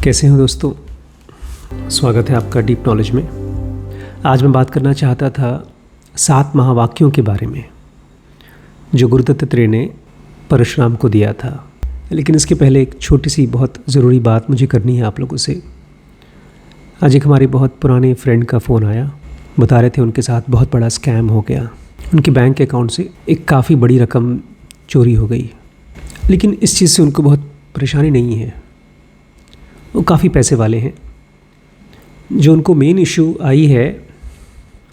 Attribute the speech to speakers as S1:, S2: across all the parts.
S1: कैसे हो दोस्तों, स्वागत है आपका डीप नॉलेज में। आज मैं बात करना चाहता था 7 महावाक्यों के बारे में जो गुरु दत्तात्रेय ने परशुराम को दिया था। लेकिन इसके पहले एक छोटी सी बहुत ज़रूरी बात मुझे करनी है आप लोगों से। आज एक हमारे बहुत पुराने फ्रेंड का फ़ोन आया, बता रहे थे उनके साथ बहुत बड़ा स्कैम हो गया। उनके बैंक अकाउंट से एक काफ़ी बड़ी रकम चोरी हो गई। लेकिन इस चीज़ से उनको बहुत परेशानी नहीं है, वो काफ़ी पैसे वाले हैं। जो उनको मेन इशू आई है,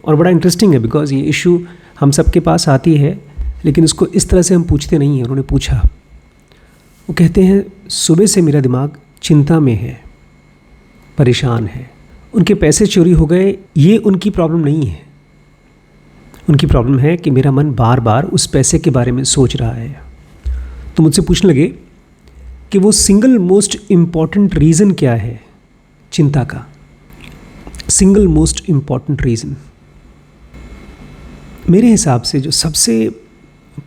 S1: और बड़ा इंटरेस्टिंग है बिकॉज़ ये इशू हम सबके पास आती है, लेकिन इसको इस तरह से हम पूछते नहीं हैं। उन्होंने पूछा, वो कहते हैं सुबह से मेरा दिमाग चिंता में है, परेशान है। उनके पैसे चोरी हो गए, ये उनकी प्रॉब्लम नहीं है। उनकी प्रॉब्लम है कि मेरा मन बार बार उस पैसे के बारे में सोच रहा है। तो मुझसे पूछने लगे कि वो सिंगल मोस्ट इम्पॉर्टेंट रीज़न क्या है चिंता का। सिंगल मोस्ट इम्पॉर्टेंट रीज़न मेरे हिसाब से जो सबसे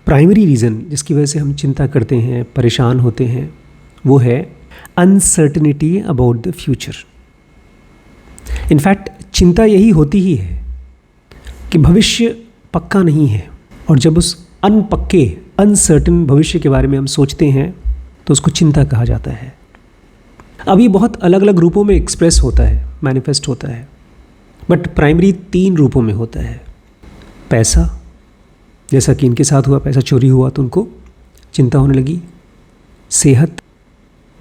S1: प्राइमरी रीज़न जिसकी वजह से हम चिंता करते हैं, परेशान होते हैं, वो है uncertainty about the future. In fact चिंता यही होती ही है कि भविष्य पक्का नहीं है, और जब उस अनपक्के अनसर्टेन भविष्य के बारे में हम सोचते हैं तो उसको चिंता कहा जाता है। अब ये बहुत अलग अलग रूपों में एक्सप्रेस होता है, मैनिफेस्ट होता है, बट प्राइमरी 3 रूपों में होता है। पैसा, जैसा कि इनके साथ हुआ, पैसा चोरी हुआ तो उनको चिंता होने लगी। सेहत,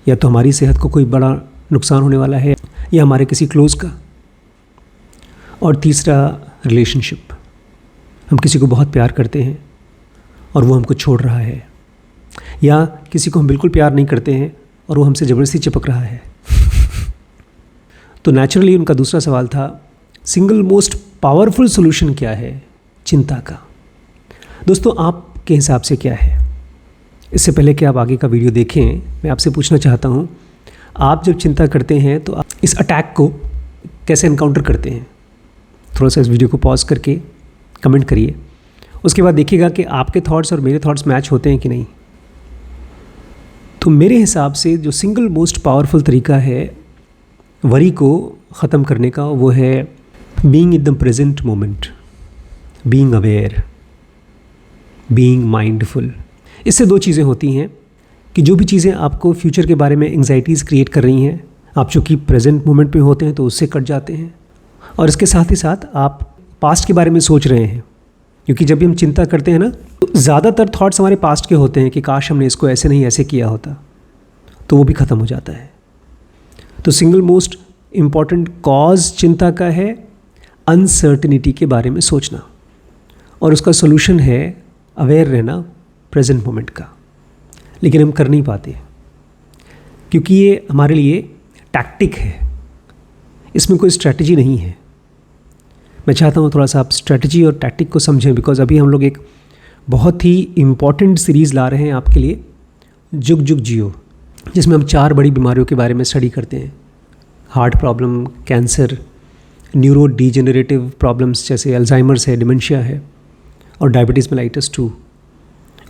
S1: या तो हमारी सेहत को कोई बड़ा नुकसान होने वाला है या हमारे किसी क्लोज का। और तीसरा रिलेशनशिप, हम किसी को बहुत प्यार करते हैं और वो हमको छोड़ रहा है, या किसी को हम बिल्कुल प्यार नहीं करते हैं और वो हमसे ज़बरदस्ती चिपक रहा है। तो नेचुरली उनका दूसरा सवाल था, सिंगल मोस्ट पावरफुल सॉल्यूशन क्या है चिंता का। दोस्तों, आपके हिसाब से क्या है? इससे पहले कि आप आगे का वीडियो देखें, मैं आपसे पूछना चाहता हूँ, आप जब चिंता करते हैं तो आप इस अटैक को कैसे एनकाउंटर करते हैं? थोड़ा सा इस वीडियो को पॉज करके कमेंट करिए। उसके बाद देखिएगा कि आपके थॉट्स और मेरे थॉट्स मैच होते हैं कि नहीं। तो मेरे हिसाब से जो सिंगल मोस्ट पावरफुल तरीका है वरी को ख़त्म करने का, वो है being in the present moment, being aware, being mindful. इससे 2 चीज़ें होती हैं कि जो भी चीज़ें आपको फ्यूचर के बारे में एंग्जाइटीज़ क्रिएट कर रही हैं, आप चूँकि प्रेजेंट मोमेंट पे होते हैं तो उससे कट जाते हैं। और इसके साथ ही साथ आप पास्ट के बारे में सोच रहे हैं, क्योंकि जब भी हम चिंता करते हैं ना, तो ज़्यादातर थॉट्स हमारे पास्ट के होते हैं कि काश हमने इसको ऐसे नहीं ऐसे किया होता, तो वो भी ख़त्म हो जाता है। तो सिंगल मोस्ट इम्पॉर्टेंट कॉज चिंता का है अनसर्टेनिटी के बारे में सोचना, और उसका सोल्यूशन है अवेयर रहना प्रेजेंट मोमेंट का। लेकिन हम कर नहीं पाते क्योंकि ये हमारे लिए टैक्टिक है, इसमें कोई स्ट्रैटेजी नहीं है। मैं चाहता हूँ थोड़ा सा आप स्ट्रैटेजी और टैक्टिक को समझें, बिकॉज़ अभी हम लोग एक बहुत ही इम्पॉर्टेंट सीरीज़ ला रहे हैं आपके लिए, जुग जुग जियो, जिसमें हम 4 बड़ी बीमारियों के बारे में स्टडी करते हैं। Heart problem, cancer, neuro degenerative problems जैसे अल्जाइमर्स है, डिमेंशिया है, और डायबिटीज़ मेलाइटस 2।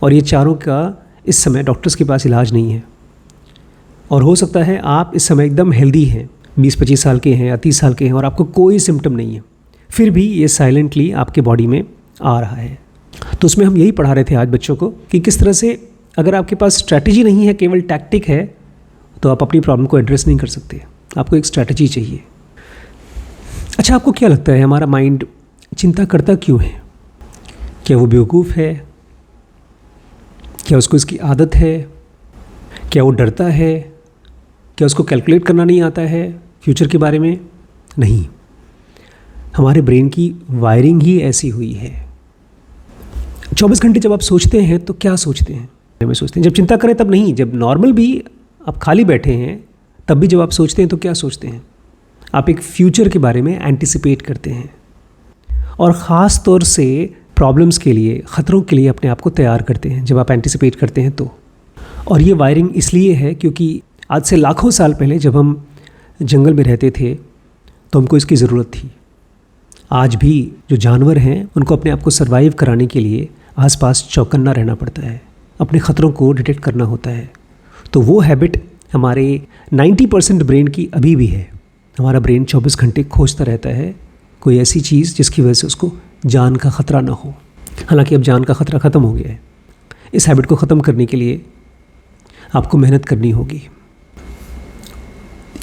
S1: और ये चारों का इस समय डॉक्टर्स के पास इलाज नहीं है। और हो सकता है आप इस समय एकदम हेल्दी हैं, 20-25 साल के हैं या 30 साल के हैं, और आपको कोई सिम्टम नहीं है, फिर भी ये साइलेंटली आपके बॉडी में आ रहा है। तो उसमें हम यही पढ़ा रहे थे आज बच्चों को कि किस तरह से अगर आपके पास स्ट्रैटेजी नहीं है, केवल टैक्टिक है, तो आप अपनी प्रॉब्लम को एड्रेस नहीं कर सकते। आपको एक स्ट्रैटेजी चाहिए। अच्छा, आपको क्या लगता है हमारा माइंड चिंता करता क्यों है? क्या वो बेवकूफ़ है? क्या उसको इसकी आदत है? क्या वो डरता है? क्या उसको कैलकुलेट करना नहीं आता है फ्यूचर के बारे में? नहीं, हमारे ब्रेन की वायरिंग ही ऐसी हुई है। 24 घंटे जब आप सोचते हैं तो क्या सोचते हैं? में सोचते हैं जब चिंता करें तब नहीं, जब नॉर्मल भी आप खाली बैठे हैं तब भी जब आप सोचते हैं तो क्या सोचते हैं? आप एक फ्यूचर के बारे में एंटिसिपेट करते हैं, और ख़ास तौर से प्रॉब्लम्स के लिए, ख़तरों के लिए अपने आप को तैयार करते हैं जब आप एंटिसिपेट करते हैं तो। और ये वायरिंग इसलिए है क्योंकि आज से लाखों साल पहले जब हम जंगल में रहते थे तो हमको इसकी ज़रूरत थी। आज भी जो जानवर हैं उनको अपने आप को सर्वाइव कराने के लिए आसपास चौकन्ना रहना पड़ता है, अपने ख़तरों को डिटेक्ट करना होता है। तो वो हैबिट हमारे 90% ब्रेन की अभी भी है। हमारा ब्रेन 24 घंटे खोजता रहता है कोई ऐसी चीज़ जिसकी वजह से उसको जान का ख़तरा ना हो। हालांकि अब जान का ख़तरा ख़त्म हो गया है। इस हैबिट को ख़त्म करने के लिए आपको मेहनत करनी होगी।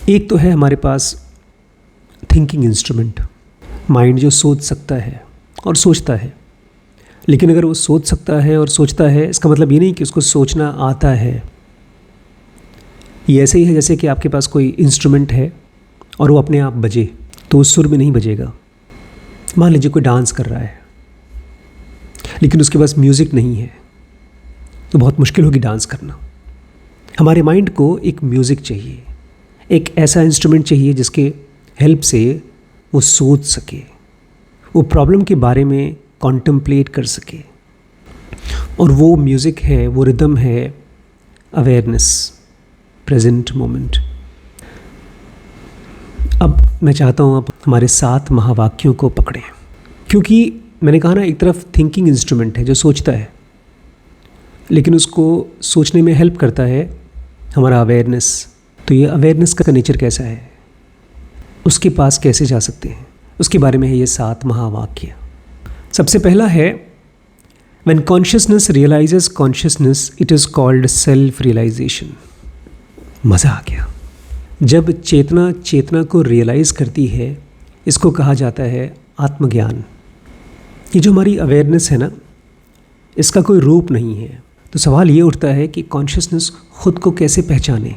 S1: एक तो है हमारे पास थिंकिंग इंस्ट्रूमेंट, माइंड जो सोच सकता है और सोचता है। लेकिन अगर वो सोच सकता है और सोचता है, इसका मतलब ये नहीं कि उसको सोचना आता है। ये ऐसे ही है जैसे कि आपके पास कोई इंस्ट्रूमेंट है और वो अपने आप बजे, तो वो सुर में नहीं बजेगा। मान लीजिए कोई डांस कर रहा है लेकिन उसके पास म्यूज़िक नहीं है, तो बहुत मुश्किल होगी डांस करना। हमारे माइंड को एक म्यूज़िक चाहिए, एक ऐसा इंस्ट्रूमेंट चाहिए जिसके हेल्प से वो सोच सके, वो प्रॉब्लम के बारे में कॉन्टेम्पलेट कर सके। और वो म्यूज़िक है, वो रिदम है अवेयरनेस, प्रेजेंट मोमेंट। अब मैं चाहता हूँ आप हमारे 7 महावाक्यों को पकड़ें, क्योंकि मैंने कहा ना, एक तरफ थिंकिंग इंस्ट्रूमेंट है जो सोचता है, लेकिन उसको सोचने में हेल्प करता है हमारा अवेयरनेस। तो ये अवेयरनेस का नेचर कैसा है, उसके पास कैसे जा सकते हैं, उसके बारे में है ये 7 महावाक्य। सबसे पहला है, when consciousness realizes consciousness it is called self realization. मज़ा आ गया। जब चेतना चेतना को रियलाइज़ करती है, इसको कहा जाता है आत्मज्ञान। ये जो हमारी अवेयरनेस है ना, इसका कोई रूप नहीं है। तो सवाल ये उठता है कि कॉन्शियसनेस खुद को कैसे पहचाने।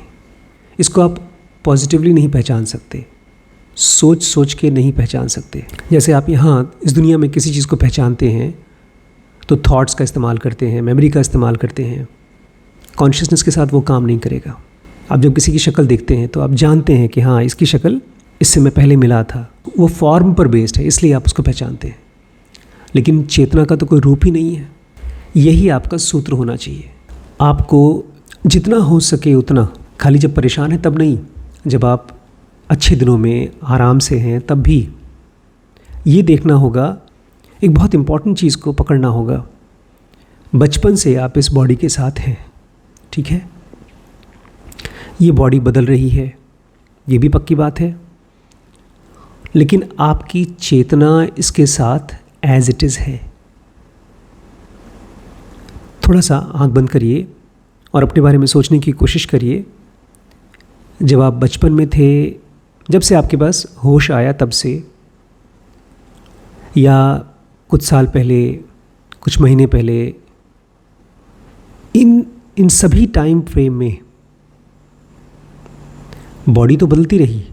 S1: इसको आप पॉजिटिवली नहीं पहचान सकते, सोच सोच के नहीं पहचान सकते। जैसे आप यहाँ इस दुनिया में किसी चीज़ को पहचानते हैं तो थॉट्स का इस्तेमाल करते हैं, मेमोरी का इस्तेमाल करते हैं। कॉन्शियसनेस के साथ वो काम नहीं करेगा। आप जब किसी की शक्ल देखते हैं तो आप जानते हैं कि हाँ, इसकी शक्ल इससे मैं पहले मिला था। वो फॉर्म पर बेस्ड है, इसलिए आप उसको पहचानते हैं। लेकिन चेतना का तो कोई रूप ही नहीं है। यही आपका सूत्र होना चाहिए। आपको जितना हो सके उतना, खाली जब परेशान है तब नहीं, जब आप अच्छे दिनों में आराम से हैं तब भी ये देखना होगा, एक बहुत इम्पॉर्टेंट चीज़ को पकड़ना होगा। बचपन से आप इस बॉडी के साथ हैं, ठीक है? ये बॉडी बदल रही है, ये भी पक्की बात है, लेकिन आपकी चेतना इसके साथ एज इट इज़ है। थोड़ा सा आंख बंद करिए और अपने बारे में सोचने की कोशिश करिए। जब आप बचपन में थे, जब से आपके पास होश आया तब से, या कुछ साल पहले, कुछ महीने पहले, इन सभी टाइम फ्रेम में बॉडी तो बदलती रही,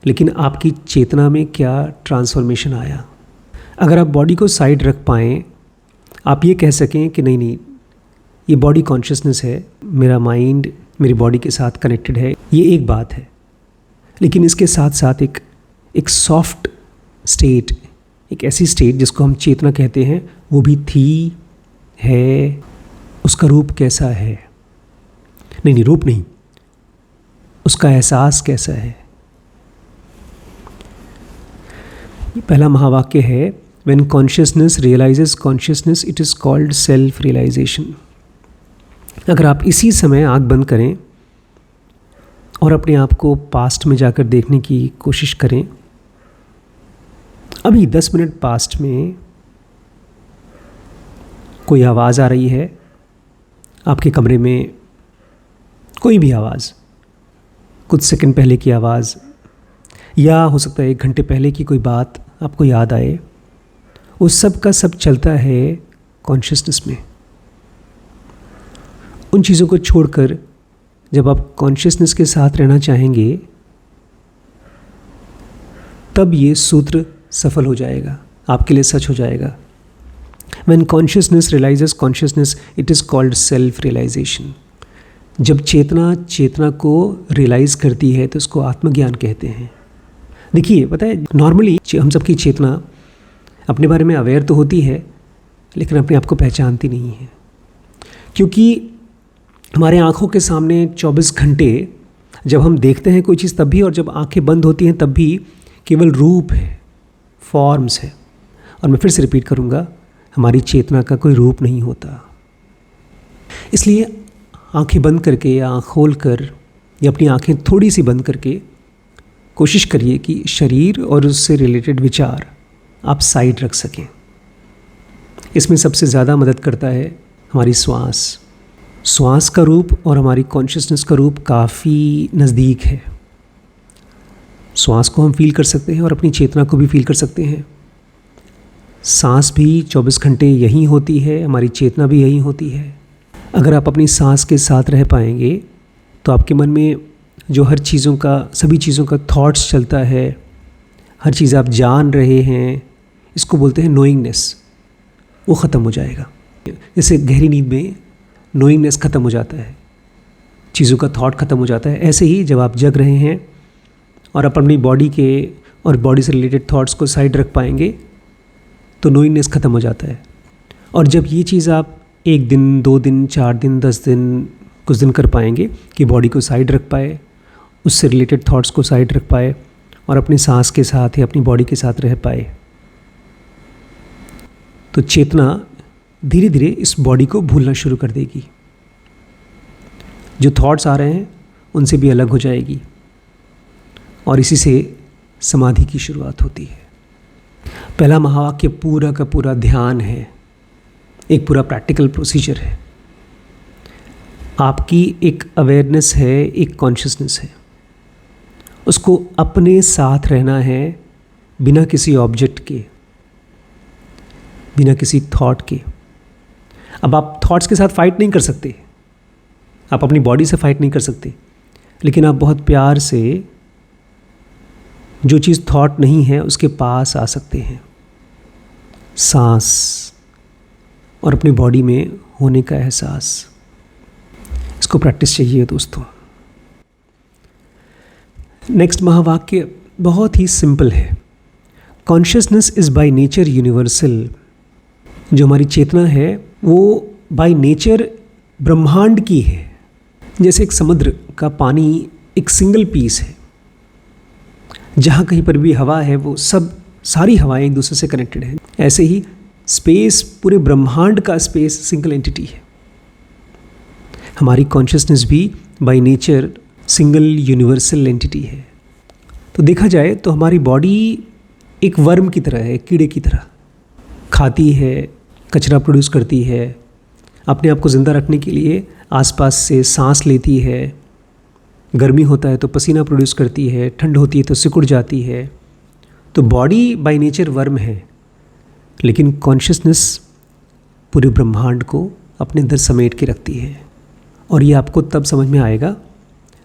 S1: लेकिन आपकी चेतना में क्या ट्रांसफॉर्मेशन आया। अगर आप बॉडी को साइड रख पाएँ, आप ये कह सकें कि नहीं, ये बॉडी कॉन्शियसनेस है, मेरा माइंड मेरी बॉडी के साथ कनेक्टेड है, ये एक बात है। लेकिन इसके साथ साथ एक सॉफ्ट स्टेट, एक ऐसी स्टेट जिसको हम चेतना कहते हैं, वो भी थी, है। उसका रूप कैसा है? नहीं, रूप नहीं, उसका एहसास कैसा है? पहला महावाक्य है, when consciousness realizes consciousness it is called self realization. अगर आप इसी समय आँख बंद करें और अपने आप को पास्ट में जाकर देखने की कोशिश करें, अभी 10 मिनट पास्ट में कोई आवाज़ आ रही है आपके कमरे में, कोई भी आवाज़, कुछ सेकंड पहले की आवाज़, या हो सकता है 1 घंटे पहले की कोई बात आपको याद आए, उस सब का सब चलता है कॉन्शियसनेस में। उन चीज़ों को छोड़कर जब आप कॉन्शियसनेस के साथ रहना चाहेंगे, तब ये सूत्र सफल हो जाएगा, आपके लिए सच हो जाएगा। When consciousness realizes consciousness, it is called self realization. जब चेतना चेतना को रियलाइज़ करती है तो उसको आत्मज्ञान कहते हैं। देखिए, पता है, नॉर्मली हम सबकी चेतना अपने बारे में अवेयर तो होती है, लेकिन अपने आप को पहचानती नहीं है, क्योंकि हमारे आँखों के सामने 24 घंटे जब हम देखते हैं कोई चीज़ तब भी, और जब आँखें बंद होती हैं तब भी केवल रूप है, फॉर्म्स है। और मैं फिर से रिपीट करूँगा, हमारी चेतना का कोई रूप नहीं होता। इसलिए आंखें बंद करके या आँख खोल कर या अपनी आंखें थोड़ी सी बंद करके कोशिश करिए कि शरीर और उससे रिलेटेड विचार आप साइड रख सकें। इसमें सबसे ज़्यादा मदद करता है हमारी श्वास का रूप और हमारी कॉन्शियसनेस का रूप काफ़ी नज़दीक है। श्वास को हम फील कर सकते हैं और अपनी चेतना को भी फील कर सकते हैं। सांस भी 24 घंटे यहीं होती है, हमारी चेतना भी यहीं होती है। अगर आप अपनी सांस के साथ रह पाएंगे तो आपके मन में जो सभी चीज़ों का थॉट्स चलता है, हर चीज़ आप जान रहे हैं, इसको बोलते हैं नोइंगनेस, वो ख़त्म हो जाएगा। जैसे गहरी नींद में नोइंगनेस ख़त्म हो जाता है, चीज़ों का थॉट ख़त्म हो जाता है, ऐसे ही जब आप जग रहे हैं और आप अपनी बॉडी के और बॉडी से रिलेटेड थॉट्स को साइड रख पाएंगे तो नोइंगनेस ख़त्म हो जाता है। और जब ये चीज़ आप 1 दिन, 2 दिन, 4 दिन, 10 दिन, कुछ दिन कर पाएंगे कि बॉडी को साइड रख पाए, उससे रिलेटेड थॉट्स को साइड रख पाए और अपनी सांस के साथ या अपनी बॉडी के साथ रह पाए, तो चेतना धीरे धीरे इस बॉडी को भूलना शुरू कर देगी। जो थॉट्स आ रहे हैं उनसे भी अलग हो जाएगी और इसी से समाधि की शुरुआत होती है। पहला महावाक्य पूरा का पूरा ध्यान है, एक पूरा प्रैक्टिकल प्रोसीजर है। आपकी एक अवेयरनेस है, एक कॉन्शियसनेस है, उसको अपने साथ रहना है बिना किसी ऑब्जेक्ट के, बिना किसी थॉट के। अब आप थॉट्स के साथ फाइट नहीं कर सकते, आप अपनी बॉडी से फाइट नहीं कर सकते, लेकिन आप बहुत प्यार से जो चीज़ थॉट नहीं है उसके पास आ सकते हैं। सांस और अपनी बॉडी में होने का एहसास, इसको प्रैक्टिस चाहिए दोस्तों। नेक्स्ट महावाक्य बहुत ही सिंपल है। Consciousness is by nature universal. जो हमारी चेतना है वो बाय नेचर ब्रह्मांड की है। जैसे एक समुद्र का पानी एक सिंगल पीस है, जहाँ कहीं पर भी हवा है वो सारी हवाएं एक दूसरे से कनेक्टेड हैं। ऐसे ही स्पेस, पूरे ब्रह्मांड का स्पेस सिंगल एंटिटी है। हमारी कॉन्शियसनेस भी by nature single universal entity है। तो देखा जाए तो हमारी बॉडी एक वर्म की तरह है, कीड़े की तरह, खाती है, कचरा प्रोड्यूस करती है, अपने आप को ज़िंदा रखने के लिए आसपास से सांस लेती है, गर्मी होता है तो पसीना प्रोड्यूस करती है, ठंड होती है तो सिकुड़ जाती है। तो बॉडी बाय नेचर वर्म है, लेकिन कॉन्शियसनेस पूरे ब्रह्मांड को अपने अंदर समेट के रखती है। और ये आपको तब समझ में आएगा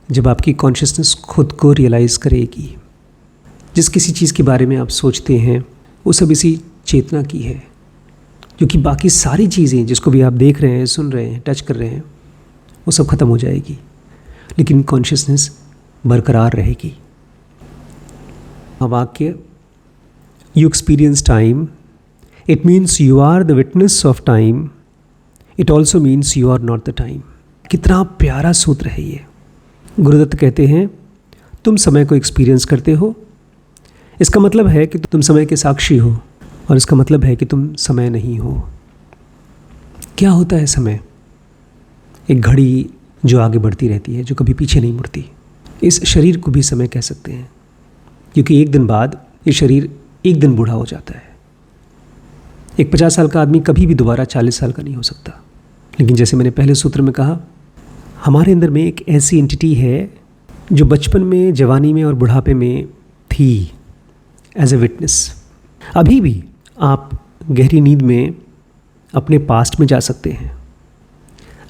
S1: जब आपकी कॉन्शियसनेस खुद को रियलाइज़ करेगी। जिस किसी चीज़ के बारे में आप सोचते हैं वो सब इसी चेतना की है, क्योंकि बाकी सारी चीज़ें जिसको भी आप देख रहे हैं, सुन रहे हैं, टच कर रहे हैं, वो सब खत्म हो जाएगी, लेकिन कॉन्शियसनेस बरकरार रहेगी। वाक्य, you experience time, it means you are the witness of time, it also means you are not the time. कितना प्यारा सूत्र है ये। गुरुदत्त कहते हैं, तुम समय को एक्सपीरियंस करते हो, इसका मतलब है कि तुम समय के साक्षी हो, और इसका मतलब है कि तुम समय नहीं हो। क्या होता है समय? एक घड़ी जो आगे बढ़ती रहती है, जो कभी पीछे नहीं मुड़ती। इस शरीर को भी समय कह सकते हैं, क्योंकि एक दिन बाद ये शरीर एक दिन बूढ़ा हो जाता है। एक 50 साल का आदमी कभी भी दोबारा 40 साल का नहीं हो सकता। लेकिन जैसे मैंने पहले सूत्र में कहा, हमारे अंदर में एक ऐसी एंटिटी है जो बचपन में, जवानी में और बुढ़ापे में थी एज ए विटनेस। अभी भी आप गहरी नींद में अपने पास्ट में जा सकते हैं,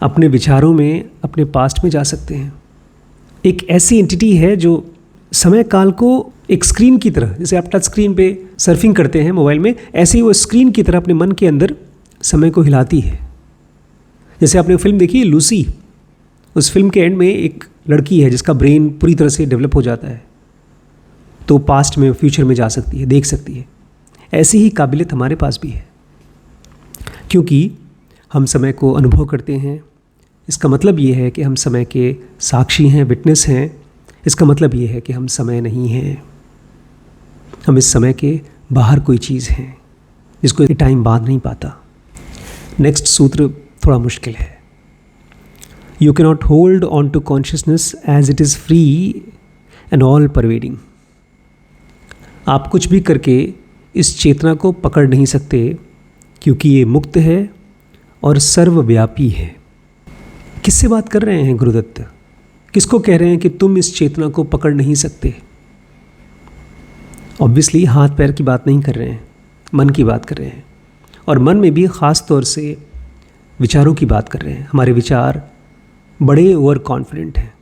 S1: अपने विचारों में अपने पास्ट में जा सकते हैं। एक ऐसी एंटिटी है जो समय काल को एक स्क्रीन की तरह, जैसे आप टच स्क्रीन पे सर्फिंग करते हैं मोबाइल में, ऐसे ही वो स्क्रीन की तरह अपने मन के अंदर समय को हिलाती है। जैसे आपने फिल्म देखी है लूसी, उस फिल्म के एंड में एक लड़की है जिसका ब्रेन पूरी तरह से डेवलप हो जाता है, तो पास्ट में, फ्यूचर में जा सकती है, देख सकती है। ऐसी ही काबिलियत हमारे पास भी है, क्योंकि हम समय को अनुभव करते हैं। इसका मतलब ये है कि हम समय के साक्षी हैं, विटनेस हैं। इसका मतलब ये है कि हम समय नहीं हैं, हम इस समय के बाहर कोई चीज़ हैं जिसको टाइम बांध नहीं पाता। नेक्स्ट सूत्र थोड़ा मुश्किल है। You cannot hold on to consciousness as it is free and all pervading. आप कुछ भी करके इस चेतना को पकड़ नहीं सकते क्योंकि ये मुक्त है और सर्वव्यापी है। किससे बात कर रहे हैं गुरुदत्त? किसको कह रहे हैं कि तुम इस चेतना को पकड़ नहीं सकते? ऑब्वियसली हाथ पैर की बात नहीं कर रहे हैं, मन की बात कर रहे हैं। और मन में भी ख़ास तौर से विचारों की बात कर रहे हैं। हमारे विचार बड़े ओवर कॉन्फिडेंट हैं,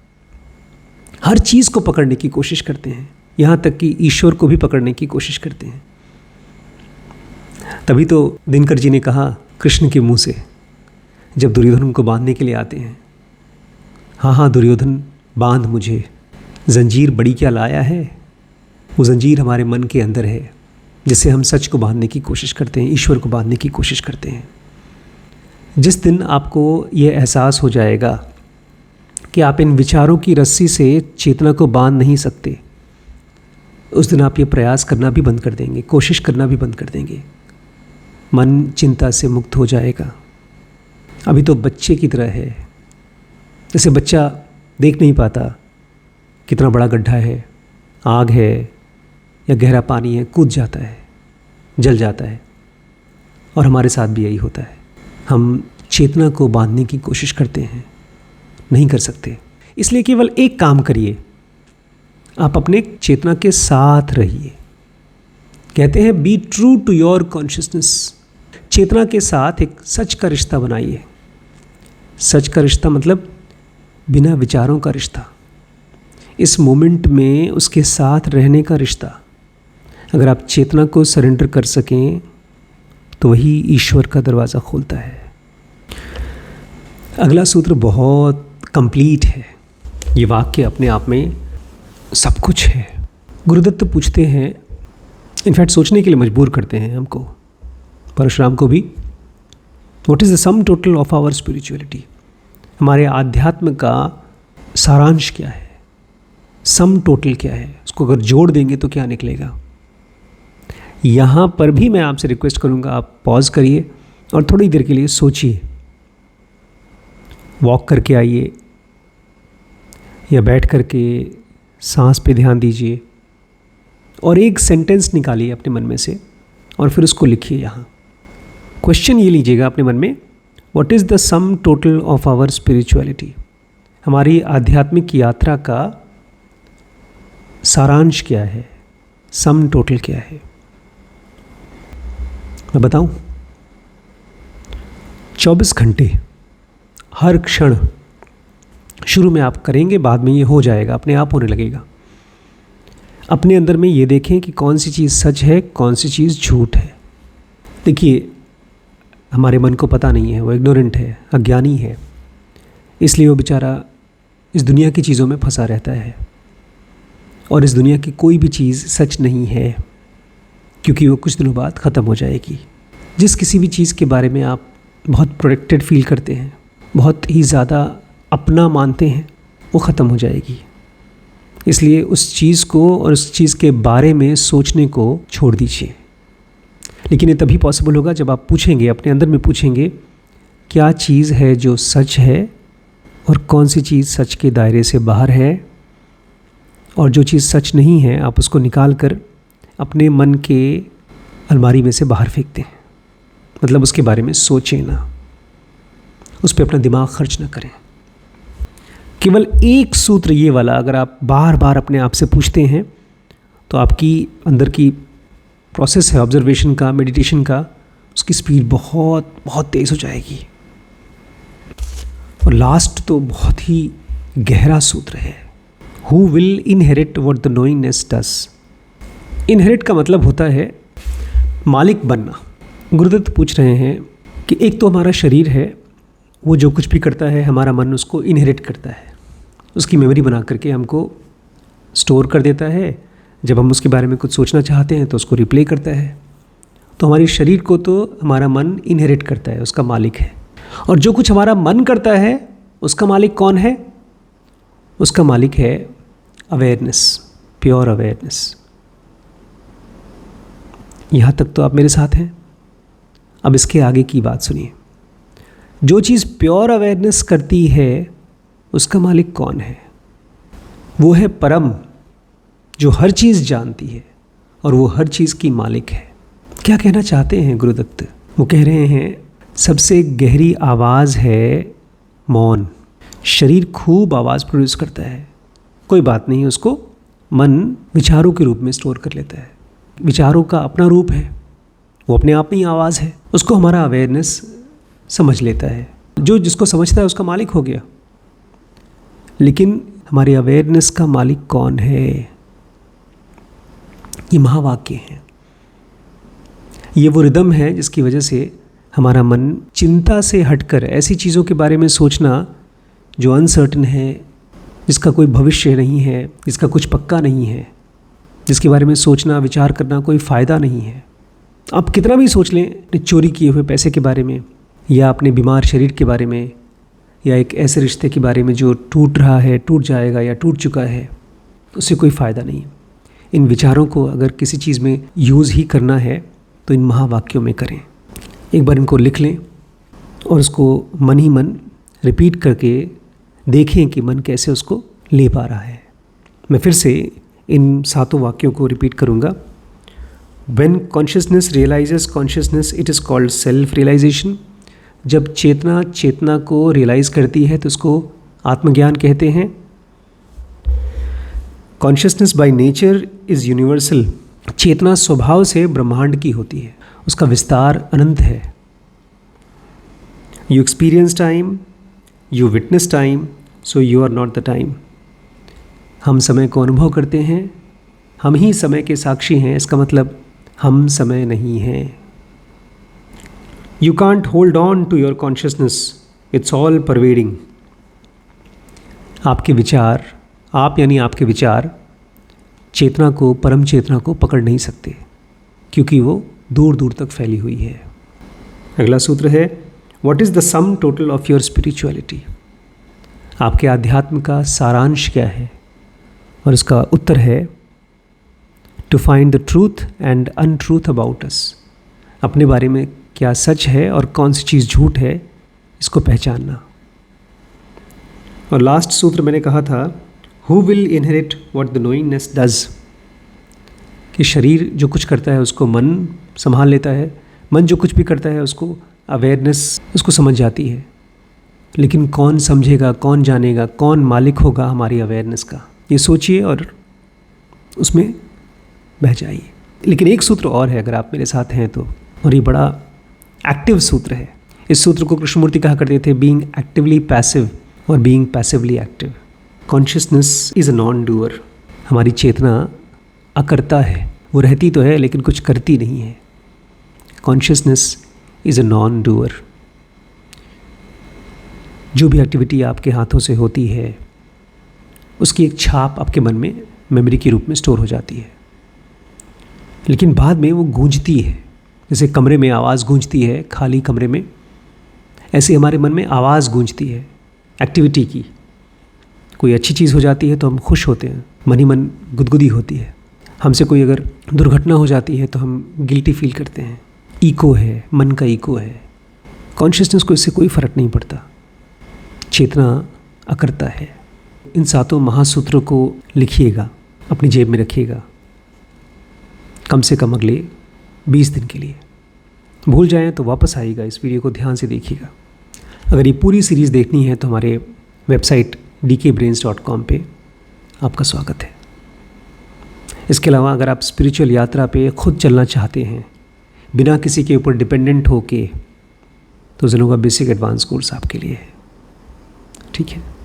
S1: हर चीज़ को पकड़ने की कोशिश करते हैं, यहाँ तक कि ईश्वर को भी पकड़ने की कोशिश करते हैं। तभी तो दिनकर जी ने कहा कृष्ण के मुंह से, जब दुर्योधन उनको बांधने के लिए आते हैं, हाँ हाँ दुर्योधन बांध मुझे, जंजीर बड़ी क्या लाया है। वो जंजीर हमारे मन के अंदर है, जिससे हम सच को बांधने की कोशिश करते हैं, ईश्वर को बांधने की कोशिश करते हैं। जिस दिन आपको ये एहसास हो जाएगा कि आप इन विचारों की रस्सी से चेतना को बांध नहीं सकते, उस दिन आप ये प्रयास करना भी बंद कर देंगे, कोशिश करना भी बंद कर देंगे। मन चिंता से मुक्त हो जाएगा। अभी तो बच्चे की तरह है, जैसे बच्चा देख नहीं पाता कितना बड़ा गड्ढा है, आग है या गहरा पानी है, कूद जाता है, जल जाता है। और हमारे साथ भी यही होता है, हम चेतना को बांधने की कोशिश करते हैं, नहीं कर सकते। इसलिए केवल एक काम करिए, आप अपने चेतना के साथ रहिए। कहते हैं be true to your consciousness. चेतना के साथ एक सच का रिश्ता बनाइए। सच का रिश्ता मतलब बिना विचारों का रिश्ता, इस मोमेंट में उसके साथ रहने का रिश्ता। अगर आप चेतना को सरेंडर कर सकें तो वही ईश्वर का दरवाज़ा खोलता है। अगला सूत्र बहुत कंप्लीट है। ये वाक्य अपने आप में सब कुछ है। गुरुदत्त पूछते हैं, इनफैक्ट सोचने के लिए मजबूर करते हैं हमको, परशुराम को भी, what is the sum total of our spirituality? हमारे आध्यात्म का सारांश क्या है, सम टोटल क्या है? उसको अगर जोड़ देंगे तो क्या निकलेगा? यहाँ पर भी मैं आपसे रिक्वेस्ट करूँगा, आप पॉज करिए और थोड़ी देर के लिए सोचिए। वॉक करके आइए या बैठ करके सांस पे ध्यान दीजिए और एक सेंटेंस निकालिए अपने मन में से और फिर उसको लिखिए। यहाँ क्वेश्चन ये लीजिएगा अपने मन में, what is the sum total of our spirituality? हमारी आध्यात्मिक यात्रा का सारांश क्या है, सम टोटल क्या है? मैं बताऊं, 24 घंटे, हर क्षण। शुरू में आप करेंगे, बाद में ये हो जाएगा, अपने आप होने लगेगा। अपने अंदर में ये देखें कि कौन सी चीज़ सच है, कौन सी चीज़ झूठ है। देखिए, हमारे मन को पता नहीं है, वो इग्नोरेंट है, अज्ञानी है, इसलिए वो बेचारा इस दुनिया की चीज़ों में फंसा रहता है। और इस दुनिया की कोई भी चीज़ सच नहीं है, क्योंकि वो कुछ दिनों बाद ख़त्म हो जाएगी। जिस किसी भी चीज़ के बारे में आप बहुत प्रोटेक्टेड फील करते हैं, बहुत ही ज़्यादा अपना मानते हैं, वो ख़त्म हो जाएगी। इसलिए उस चीज़ को और उस चीज़ के बारे में सोचने को छोड़ दीजिए। लेकिन ये तभी पॉसिबल होगा जब आप पूछेंगे, अपने अंदर में पूछेंगे, क्या चीज़ है जो सच है और कौन सी चीज़ सच के दायरे से बाहर है। और जो चीज़ सच नहीं है, आप उसको निकाल कर अपने मन के अलमारी में से बाहर फेंकते हैं। मतलब उसके बारे में सोचें ना, उस पर अपना दिमाग खर्च ना करें। केवल एक सूत्र ये वाला अगर आप बार बार अपने आप से पूछते हैं तो आपकी अंदर की प्रोसेस है ऑब्जर्वेशन का, मेडिटेशन का, उसकी स्पीड बहुत बहुत तेज़ हो जाएगी। और लास्ट तो बहुत ही गहरा सूत्र है, who will inherit what the knowingness does. Inherit का मतलब होता है मालिक बनना। गुरुदत्त पूछ रहे हैं कि एक तो हमारा शरीर है, वो जो कुछ भी करता है हमारा मन उसको इनहेरिट करता है, उसकी मेमोरी बना करके हमको स्टोर कर देता है। जब हम उसके बारे में कुछ सोचना चाहते हैं तो उसको रिप्ले करता है। तो हमारे शरीर को तो हमारा मन इनहेरिट करता है, उसका मालिक है। और जो कुछ हमारा मन करता है उसका मालिक कौन है? उसका मालिक है अवेयरनेस, प्योर अवेयरनेस। यहाँ तक तो आप मेरे साथ हैं। अब इसके आगे की बात सुनिए। जो चीज़ प्योर अवेयरनेस करती है उसका मालिक कौन है? वो है परम, जो हर चीज़ जानती है और वो हर चीज़ की मालिक है। क्या कहना चाहते हैं गुरुदत्त? वो कह रहे हैं सबसे गहरी आवाज़ है मौन। शरीर खूब आवाज़ प्रोड्यूस करता है, कोई बात नहीं, उसको मन विचारों के रूप में स्टोर कर लेता है। विचारों का अपना रूप है, वो अपने आप में ही आवाज़ है, उसको हमारा अवेयरनेस समझ लेता है। जो जिसको समझता है उसका मालिक हो गया। लेकिन हमारी अवेयरनेस का मालिक कौन है? ये महावाक्य हैं। ये वो रिदम है जिसकी वजह से हमारा मन चिंता से हटकर ऐसी चीज़ों के बारे में सोचना जो अनसर्टन है, जिसका कोई भविष्य नहीं है, जिसका कुछ पक्का नहीं है, जिसके बारे में सोचना विचार करना कोई फ़ायदा नहीं है। आप कितना भी सोच लें अपने चोरी किए हुए पैसे के बारे में, या अपने बीमार शरीर के बारे में, या एक ऐसे रिश्ते के बारे में जो टूट रहा है, टूट जाएगा या टूट चुका है, उससे कोई फ़ायदा नहीं। इन विचारों को अगर किसी चीज़ में यूज़ ही करना है तो इन महावाक्यों में करें। एक बार इनको लिख लें और उसको मन ही मन रिपीट करके देखें कि मन कैसे उसको ले पा रहा है। मैं फिर से इन 7 वाक्यों को रिपीट करूँगा। When consciousness realizes consciousness, it is called self-realization। जब चेतना चेतना को रियलाइज़ करती है तो उसको आत्मज्ञान कहते हैं। Consciousness by nature is universal. चेतना स्वभाव से ब्रह्मांड की होती है, उसका विस्तार अनंत है। You experience time, you witness time, so you are not the time. हम समय को अनुभव करते हैं, हम ही समय के साक्षी हैं, इसका मतलब हम समय नहीं हैं। You can't hold on to your consciousness, it's all pervading. आपके विचार, आप यानी आपके विचार चेतना को, परम चेतना को पकड़ नहीं सकते, क्योंकि वो दूर दूर तक फैली हुई है। अगला सूत्र है what is the sum total of your spirituality. आपके आध्यात्म का सारांश क्या है? और इसका उत्तर है to find the truth and untruth about us. अपने बारे में क्या सच है और कौन सी चीज़ झूठ है, इसको पहचानना। और लास्ट सूत्र मैंने कहा था who will inherit what the knowingness does. कि शरीर जो कुछ करता है उसको मन संभाल लेता है, मन जो कुछ भी करता है उसको अवेयरनेस उसको समझ जाती है। लेकिन कौन समझेगा, कौन जानेगा, कौन मालिक होगा हमारी अवेयरनेस का, ये सोचिए और उसमें बह जाइए। लेकिन एक सूत्र और है अगर आप मेरे साथ हैं तो, और ये बड़ा एक्टिव सूत्र है। इस सूत्र को कृष्णमूर्ति कहा करते थे बीइंग एक्टिवली पैसिव और being passively active. Consciousness is a non doer. हमारी चेतना अकर्ता है, वो रहती तो है लेकिन कुछ करती नहीं है। Consciousness is a non doer. जो भी एक्टिविटी आपके हाथों से होती है उसकी एक छाप आपके मन में मेमोरी के रूप में स्टोर हो जाती है, लेकिन बाद में वो गूंजती है। जैसे कमरे में आवाज़ गूंजती है, खाली कमरे में, ऐसे हमारे मन में आवाज़ गूंजती है एक्टिविटी की। कोई अच्छी चीज़ हो जाती है तो हम खुश होते हैं, मन ही मन गुदगुदी होती है। हमसे कोई अगर दुर्घटना हो जाती है तो हम गिल्टी फील करते हैं। ईको है, मन का ईको है। कॉन्शियसनेस को इससे कोई फ़र्क नहीं पड़ता। चेतना अकर्ता है। इन 7 महासूत्रों को लिखिएगा, अपनी जेब में रखिएगा, कम से कम अगले 20 दिन के लिए। भूल जाएं तो वापस आइएगा, इस वीडियो को ध्यान से देखिएगा। अगर ये पूरी सीरीज़ देखनी है तो हमारे वेबसाइट dkbrains.com पे आपका स्वागत है। इसके अलावा अगर आप स्पिरिचुअल यात्रा पे खुद चलना चाहते हैं बिना किसी के ऊपर डिपेंडेंट होके, तो ज़ेनोवा बेसिक एडवांस कोर्स आपके लिए है। ठीक है।